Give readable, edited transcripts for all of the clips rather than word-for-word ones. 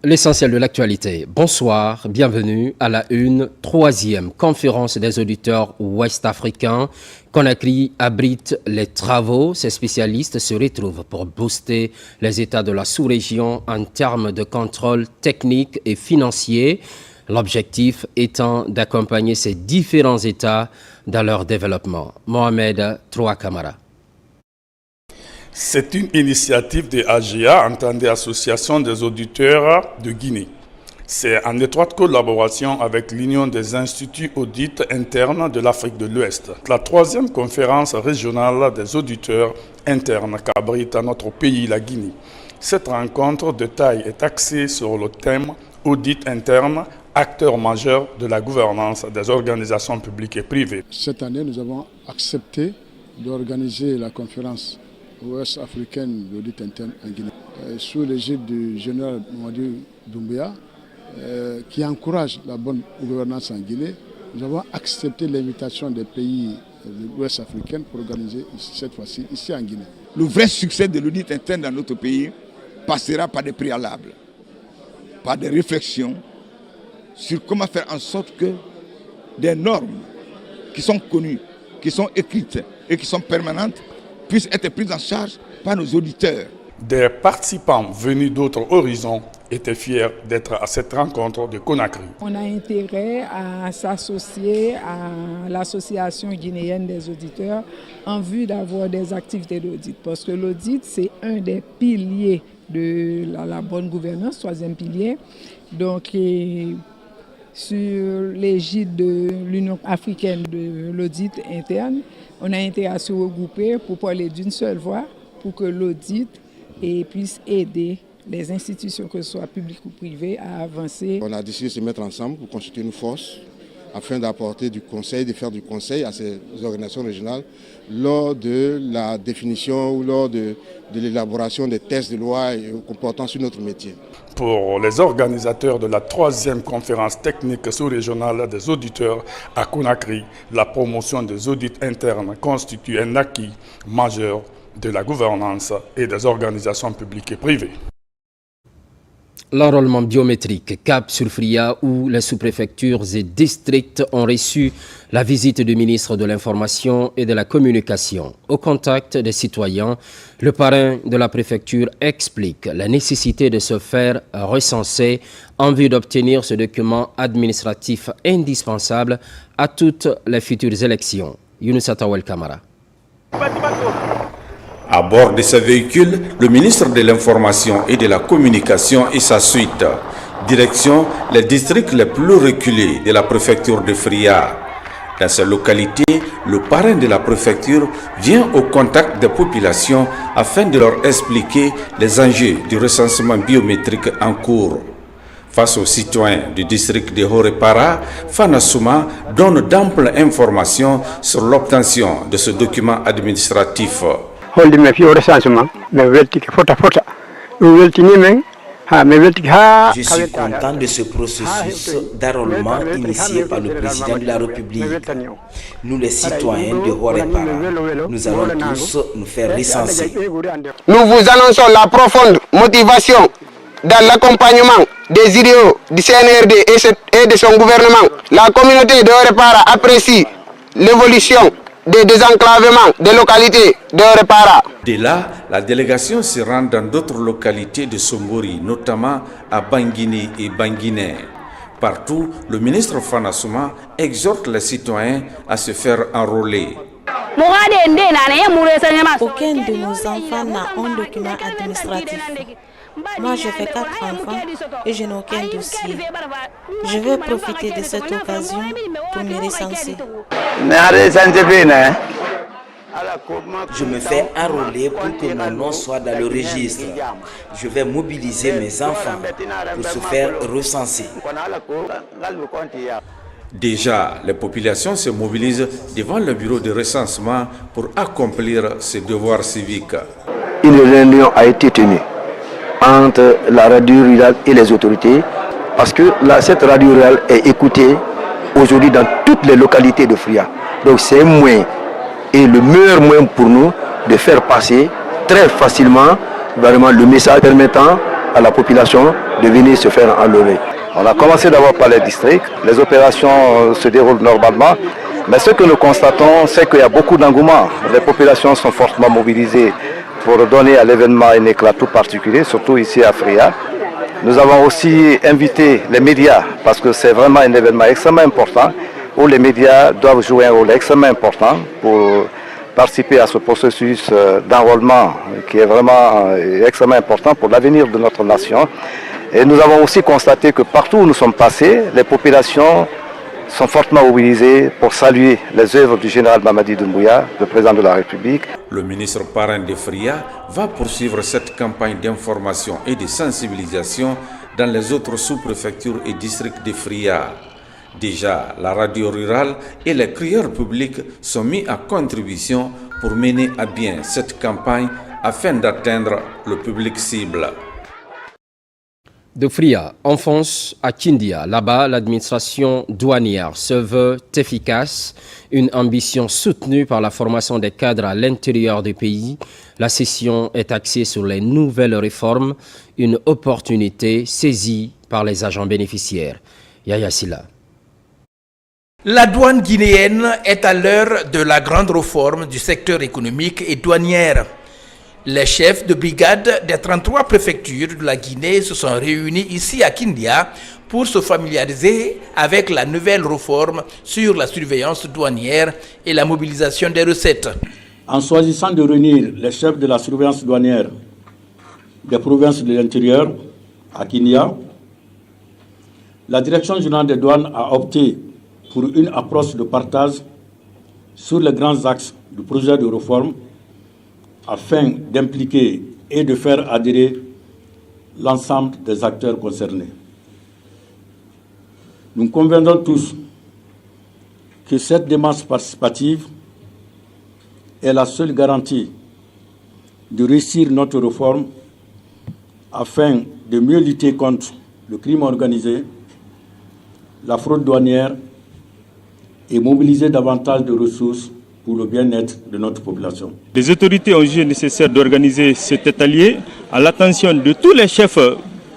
L'essentiel de l'actualité. Bonsoir, bienvenue à la troisième conférence des auditeurs ouest-africains. Conakry abrite les travaux. Ces spécialistes se retrouvent pour booster les États de la sous-région en termes de contrôle technique et financier. L'objectif étant d'accompagner ces différents États dans leur développement. Mohamed Trouakamara. C'est une initiative de AGA, entendue Association des auditeurs de Guinée. C'est en étroite collaboration avec l'Union des instituts audits internes de l'Afrique de l'Ouest. La troisième conférence régionale des auditeurs internes qu'abrite notre pays, la Guinée. Cette rencontre de taille est axée sur le thème audit interne, acteur majeur de la gouvernance des organisations publiques et privées. Cette année, nous avons accepté d'organiser la conférence ouest-africaine d'audit interne en Guinée, sous l'égide du général Mamadou Doumbouya, qui encourage la bonne gouvernance en Guinée. Nous avons accepté l'invitation des pays de l'ouest africain pour organiser cette fois-ci ici en Guinée. Le vrai succès de l'audit interne dans notre pays passera par des préalables, par des réflexions sur comment faire en sorte que des normes qui sont connues, qui sont écrites et qui sont permanentes puissent être prises en charge par nos auditeurs. Des participants venus d'autres horizons étaient fiers d'être à cette rencontre de Conakry. On a intérêt à s'associer à l'association guinéenne des auditeurs en vue d'avoir des activités d'audit. Parce que l'audit, c'est un des piliers de la bonne gouvernance, troisième pilier. Donc, sur l'égide de l'Union africaine de l'audit interne, on a intérêt à se regrouper pour parler d'une seule voix, pour que l'audit puisse aider les institutions, que ce soit publiques ou privées, à avancer. On a décidé de se mettre ensemble pour constituer une force afin d'apporter du conseil, de faire du conseil à ces organisations régionales lors de la définition ou lors de l'élaboration des textes de loi comportant sur notre métier. Pour les organisateurs de la troisième conférence technique sous-régionale des auditeurs à Conakry, la promotion des audits internes constitue un acquis majeur de la gouvernance et des organisations publiques et privées. L'enrôlement biométrique Cap sur Fria, où les sous-préfectures et districts ont reçu la visite du ministre de l'Information et de la Communication. Au contact des citoyens, le parrain de la préfecture explique la nécessité de se faire recenser en vue d'obtenir ce document administratif indispensable à toutes les futures élections. Younoussa Tawel Kamara. À bord de ce véhicule, le ministre de l'Information et de la Communication et sa suite. Direction les districts les plus reculés de la préfecture de Fria. Dans ces localités, le parrain de la préfecture vient au contact des populations afin de leur expliquer les enjeux du recensement biométrique en cours. Face aux citoyens du district de Horepara, Fanasouma donne d'amples informations sur l'obtention de ce document administratif. Je suis content de ce processus d'enrôlement initié par le président de la République. Nous les citoyens de Horepara, nous allons tous nous faire recenser. Nous vous annonçons la profonde motivation dans l'accompagnement des idéaux du CNRD et de son gouvernement. La communauté de Horepara apprécie l'évolution des désenclavements des localités de Horepara. De là, la délégation se rend dans d'autres localités de Sombori, notamment à Banguiné et Banguiné. Partout, le ministre Fanasouma exhorte les citoyens à se faire enrôler. Aucun de nos enfants n'a un document administratif. Moi, je fais 4 enfants et je n'ai aucun dossier. Je veux profiter de cette occasion pour me recenser. Je me fais enrôler pour que mon nom soit dans le registre. Je vais mobiliser mes enfants pour se faire recenser. Déjà, les populations se mobilisent devant le bureau de recensement pour accomplir ses devoirs civiques. Une réunion a été tenue entre la radio rurale et les autorités, parce que cette radio rurale est écoutée aujourd'hui dans toutes les localités de Fria. Donc c'est un moyen, et le meilleur moyen pour nous de faire passer très facilement vraiment le message permettant à la population de venir se faire enlever. On a commencé d'abord par les districts, les opérations se déroulent normalement, mais ce que nous constatons, c'est qu'il y a beaucoup d'engouement. Les populations sont fortement mobilisées pour donner à l'événement un éclat tout particulier, surtout ici à Fria. Nous avons aussi invité les médias, parce que c'est vraiment un événement extrêmement important, où les médias doivent jouer un rôle extrêmement important pour participer à ce processus d'enrôlement qui est vraiment extrêmement important pour l'avenir de notre nation. Et nous avons aussi constaté que partout où nous sommes passés, les populations sont fortement mobilisées pour saluer les œuvres du général Mamadi Doumbouya, le président de la République. Le ministre parrain de Fria va poursuivre cette campagne d'information et de sensibilisation dans les autres sous-préfectures et districts de Fria. Déjà, la radio rurale et les crieurs publics sont mis à contribution pour mener à bien cette campagne afin d'atteindre le public cible. De Fria, on fonce à Kindia. Là-bas, l'administration douanière se veut efficace, une ambition soutenue par la formation des cadres à l'intérieur du pays. La session est axée sur les nouvelles réformes, une opportunité saisie par les agents bénéficiaires. Yaya Silla. La douane guinéenne est à l'heure de la grande réforme du secteur économique et douanière. Les chefs de brigade des 33 préfectures de la Guinée se sont réunis ici à Kindia pour se familiariser avec la nouvelle réforme sur la surveillance douanière et la mobilisation des recettes. En choisissant de réunir les chefs de la surveillance douanière des provinces de l'intérieur à Kindia, la direction générale des douanes a opté pour une approche de partage sur les grands axes du projet de réforme afin d'impliquer et de faire adhérer l'ensemble des acteurs concernés. Nous conviendrons tous que cette démarche participative est la seule garantie de réussir notre réforme afin de mieux lutter contre le crime organisé, la fraude douanière et mobiliser davantage de ressources pour le bien-être de notre population. Les autorités ont jugé nécessaire d'organiser cet atelier à l'attention de tous les chefs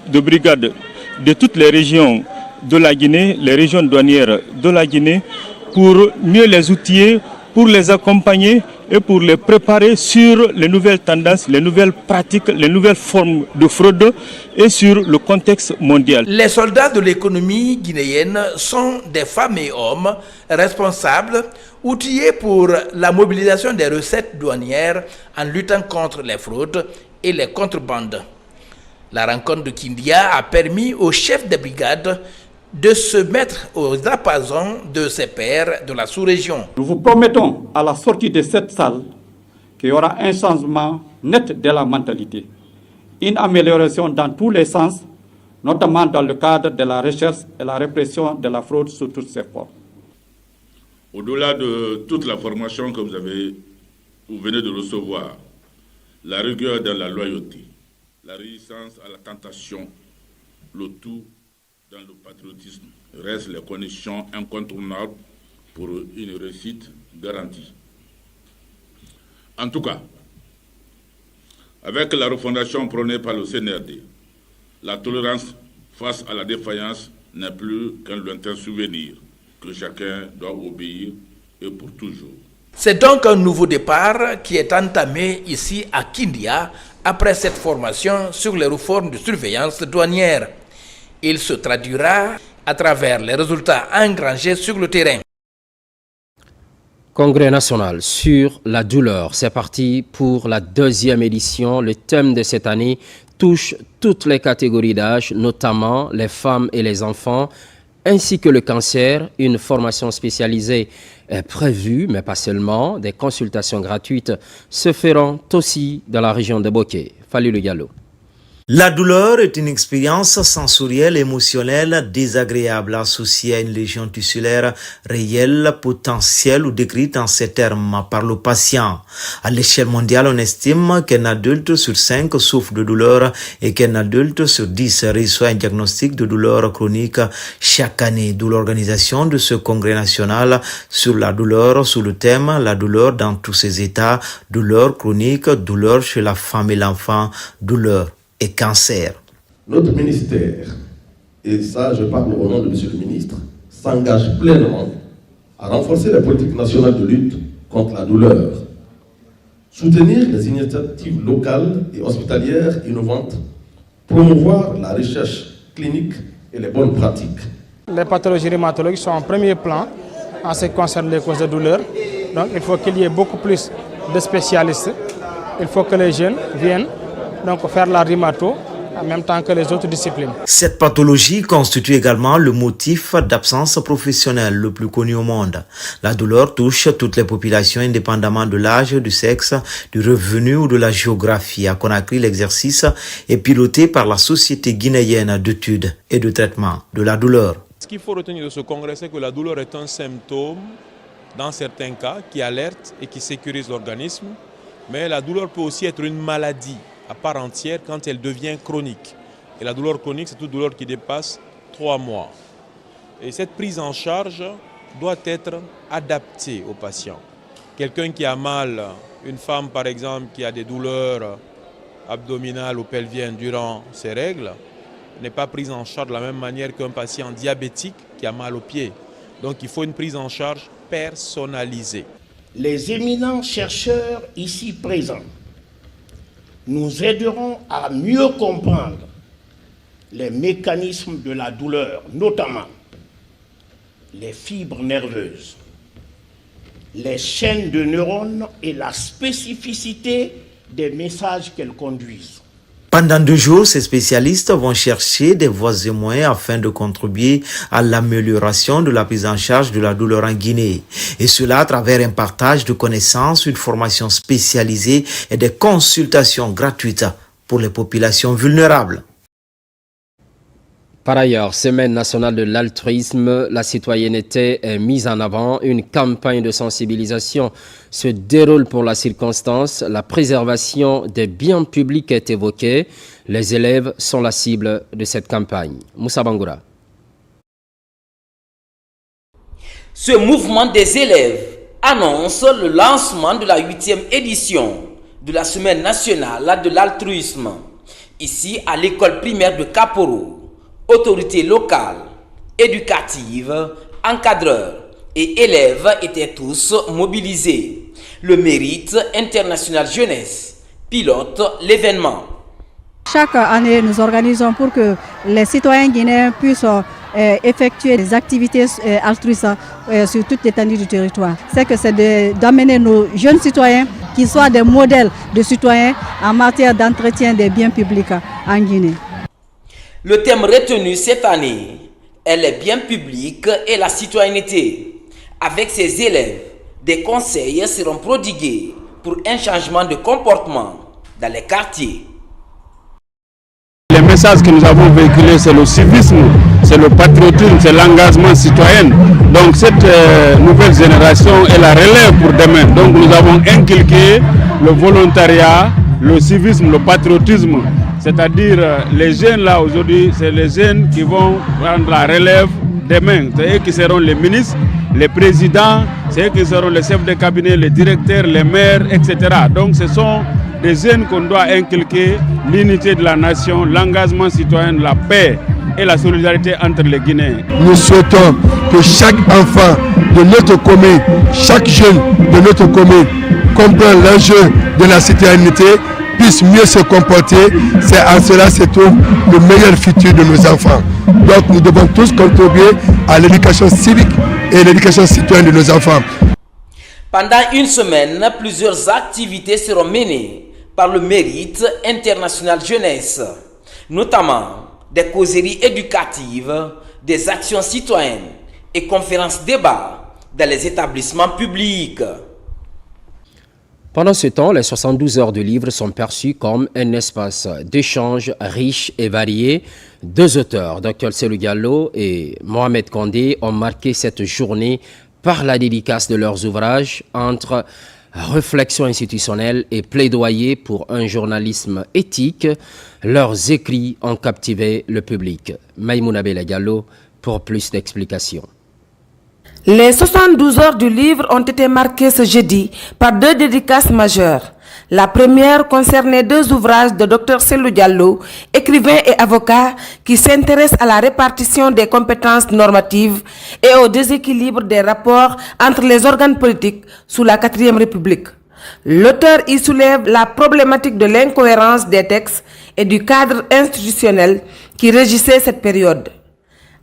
de brigade de toutes les régions de la Guinée, les régions douanières de la Guinée, pour mieux les outiller, pour les accompagner et pour les préparer sur les nouvelles tendances, les nouvelles pratiques, les nouvelles formes de fraude et sur le contexte mondial. Les soldats de l'économie guinéenne sont des femmes et hommes responsables, outillés pour la mobilisation des recettes douanières en luttant contre les fraudes et les contrebandes. La rencontre de Kindia a permis aux chefs de brigade de se mettre aux diapasons de ses pairs de la sous-région. Nous vous promettons à la sortie de cette salle qu'il y aura un changement net de la mentalité, une amélioration dans tous les sens, notamment dans le cadre de la recherche et la répression de la fraude sous toutes ses formes. Au-delà de toute la formation que vous venez de recevoir, la rigueur dans la loyauté, la résistance à la tentation, le tout dans le patriotisme, restent les conditions incontournables pour une réussite garantie. En tout cas, avec la refondation prônée par le CNRD, la tolérance face à la défaillance n'est plus qu'un lointain souvenir que chacun doit obéir et pour toujours. C'est donc un nouveau départ qui est entamé ici à Kindia après cette formation sur les réformes de surveillance douanière. Il se traduira à travers les résultats engrangés sur le terrain. Congrès national sur la douleur, c'est parti pour la 2e édition. Le thème de cette année touche toutes les catégories d'âge, notamment les femmes et les enfants, ainsi que le cancer. Une formation spécialisée est prévue, mais pas seulement. Des consultations gratuites se feront aussi dans la région de Boké. Fallu le Gallo. La douleur est une expérience sensorielle, émotionnelle, désagréable, associée à une lésion tissulaire réelle, potentielle ou décrite en ces termes par le patient. À l'échelle mondiale, on estime qu'un adulte sur 5 souffre de douleur et qu'un adulte sur 10 reçoit un diagnostic de douleur chronique chaque année. D'où l'organisation de ce congrès national sur la douleur sous le thème « La douleur dans tous ses états, douleur chronique, douleur chez la femme et l'enfant, douleur et cancer ». Notre ministère, et ça je parle au nom de Monsieur le ministre, s'engage pleinement à renforcer la politique nationale de lutte contre la douleur, soutenir les initiatives locales et hospitalières innovantes, promouvoir la recherche clinique et les bonnes pratiques. Les pathologies rhumatologiques sont en premier plan en ce qui concerne les causes de douleur. Donc il faut qu'il y ait beaucoup plus de spécialistes. Il faut que les jeunes viennent donc faire la rhumato en même temps que les autres disciplines. Cette pathologie constitue également le motif d'absence professionnelle le plus connu au monde. La douleur touche toutes les populations indépendamment de l'âge, du sexe, du revenu ou de la géographie. À Conakry, l'exercice est piloté par la Société guinéenne d'études et de traitement de la douleur. Ce qu'il faut retenir de ce congrès, c'est que la douleur est un symptôme, dans certains cas, qui alerte et qui sécurise l'organisme. Mais la douleur peut aussi être une maladie à part entière quand elle devient chronique. Et la douleur chronique, c'est toute douleur qui dépasse 3 mois. Et cette prise en charge doit être adaptée au patient. Quelqu'un qui a mal, une femme par exemple qui a des douleurs abdominales ou pelviennes durant ses règles, n'est pas prise en charge de la même manière qu'un patient diabétique qui a mal aux pieds. Donc il faut une prise en charge personnalisée. Les éminents chercheurs ici présents nous aideront à mieux comprendre les mécanismes de la douleur, notamment les fibres nerveuses, les chaînes de neurones et la spécificité des messages qu'elles conduisent. Pendant 2 jours, ces spécialistes vont chercher des voies et moyens afin de contribuer à l'amélioration de la prise en charge de la douleur en Guinée. Et cela à travers un partage de connaissances, une formation spécialisée et des consultations gratuites pour les populations vulnérables. Par ailleurs, Semaine nationale de l'altruisme, la citoyenneté est mise en avant. Une campagne de sensibilisation se déroule pour la circonstance. La préservation des biens publics est évoquée. Les élèves sont la cible de cette campagne. Moussa Bangoura. Ce mouvement des élèves annonce le lancement de la 8e édition de la Semaine nationale de l'altruisme, ici à l'école primaire de Kaporo. Autorités locales, éducatives, encadreurs et élèves étaient tous mobilisés. Le Mérite International Jeunesse pilote l'événement. Chaque année, nous organisons pour que les citoyens guinéens puissent effectuer des activités altruistes sur toute l'étendue du territoire. C'est d'amener nos jeunes citoyens qui soient des modèles de citoyens en matière d'entretien des biens publics en Guinée. Le thème retenu cette année est les biens publics et la citoyenneté. Avec ces élèves, des conseils seront prodigués pour un changement de comportement dans les quartiers. Les messages que nous avons véhiculés, c'est le civisme, c'est le patriotisme, c'est l'engagement citoyen. Donc cette nouvelle génération est la relève pour demain. Donc nous avons inculqué le volontariat, le civisme, le patriotisme. C'est-à-dire les jeunes là aujourd'hui, c'est les jeunes qui vont prendre la relève demain. C'est eux qui seront les ministres, les présidents, c'est eux qui seront les chefs de cabinet, les directeurs, les maires, etc. Donc ce sont des jeunes qu'on doit inculquer l'unité de la nation, l'engagement citoyen, la paix et la solidarité entre les Guinéens. Nous souhaitons que chaque enfant de notre commune, chaque jeune de notre commune comprenne l'enjeu de la citoyenneté, puisse mieux se comporter. C'est en cela se trouve le meilleur futur de nos enfants. Donc nous devons tous contribuer à l'éducation civique et l'éducation citoyenne de nos enfants. Pendant une semaine, plusieurs activités seront menées par le Mérite International Jeunesse, notamment des causeries éducatives, des actions citoyennes et conférences-débats dans les établissements publics. Pendant ce temps, les 72 heures de livre sont perçues comme un espace d'échange riche et varié. 2 auteurs, Dr Selou Diallo et Mohamed Kondé, ont marqué cette journée par la dédicace de leurs ouvrages entre réflexion institutionnelle et plaidoyer pour un journalisme éthique. Leurs écrits ont captivé le public. Maïmouna Bella Diallo pour plus d'explications. Les 72 heures du livre ont été marquées ce jeudi par 2 dédicaces majeures. La première concernait 2 ouvrages de Dr Cellou Diallo, écrivain et avocat qui s'intéresse à la répartition des compétences normatives et au déséquilibre des rapports entre les organes politiques sous la 4e République. L'auteur y soulève la problématique de l'incohérence des textes et du cadre institutionnel qui régissait cette période.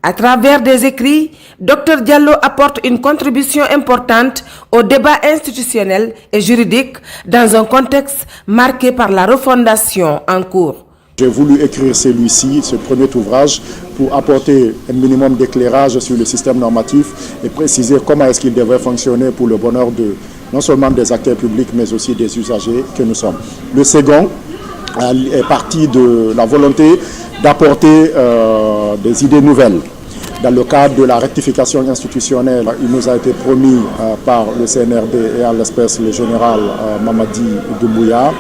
À travers des écrits, Dr Diallo apporte une contribution importante au débat institutionnel et juridique dans un contexte marqué par la refondation en cours. J'ai voulu écrire celui-ci, ce premier ouvrage, pour apporter un minimum d'éclairage sur le système normatif et préciser comment est-ce qu'il devrait fonctionner pour le bonheur de non seulement des acteurs publics, mais aussi des usagers que nous sommes. Le second est parti de la volonté d'apporter des idées nouvelles. Dans le cadre de la rectification institutionnelle, il nous a été promis par le CNRD et à l'espèce le général Mamadi Doumbouya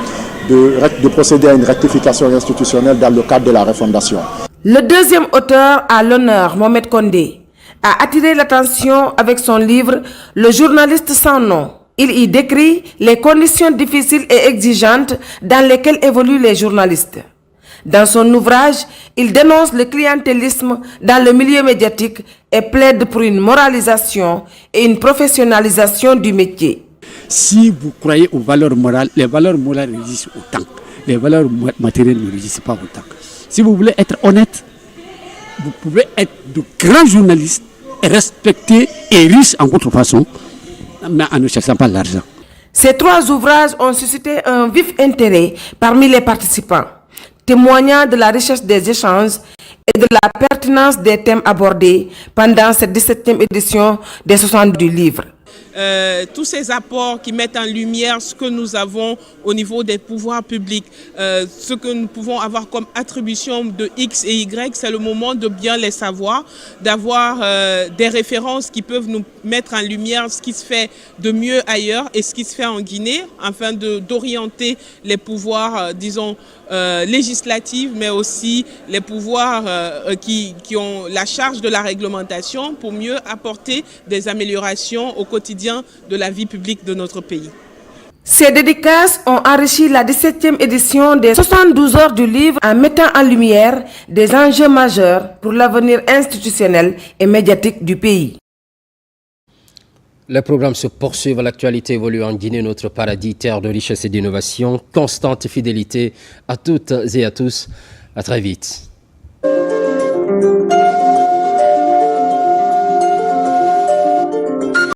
de procéder à une rectification institutionnelle dans le cadre de la refondation. Le deuxième auteur à l'honneur, Mohamed Condé, a attiré l'attention avec son livre « Le journaliste sans nom ». Il y décrit les conditions difficiles et exigeantes dans lesquelles évoluent les journalistes. Dans son ouvrage, il dénonce le clientélisme dans le milieu médiatique et plaide pour une moralisation et une professionnalisation du métier. Si vous croyez aux valeurs morales, les valeurs morales résistent au temps. Les valeurs matérielles ne résistent pas au temps. Si vous voulez être honnête, vous pouvez être de grands journalistes, respectés et riches en votre façon, mais en ne cherchant pas l'argent. Ces 3 ouvrages ont suscité un vif intérêt parmi les participants, témoignant de la richesse des échanges et de la pertinence des thèmes abordés pendant cette 17e édition des 60 du livre. Tous ces apports qui mettent en lumière ce que nous avons au niveau des pouvoirs publics, ce que nous pouvons avoir comme attribution de X et Y, c'est le moment de bien les savoir, d'avoir des références qui peuvent nous mettre en lumière ce qui se fait de mieux ailleurs et ce qui se fait en Guinée, afin d'orienter les pouvoirs, disons, législatifs, mais aussi les pouvoirs qui ont la charge de la réglementation pour mieux apporter des améliorations au quotidien de la vie publique de notre pays. Ces dédicaces ont enrichi la 17e édition des 72 heures du livre en mettant en lumière des enjeux majeurs pour l'avenir institutionnel et médiatique du pays. Le programme se poursuit, l'actualité évolue en Guinée, notre paradis, terre de richesse et d'innovation. Constante fidélité à toutes et à tous. À très vite.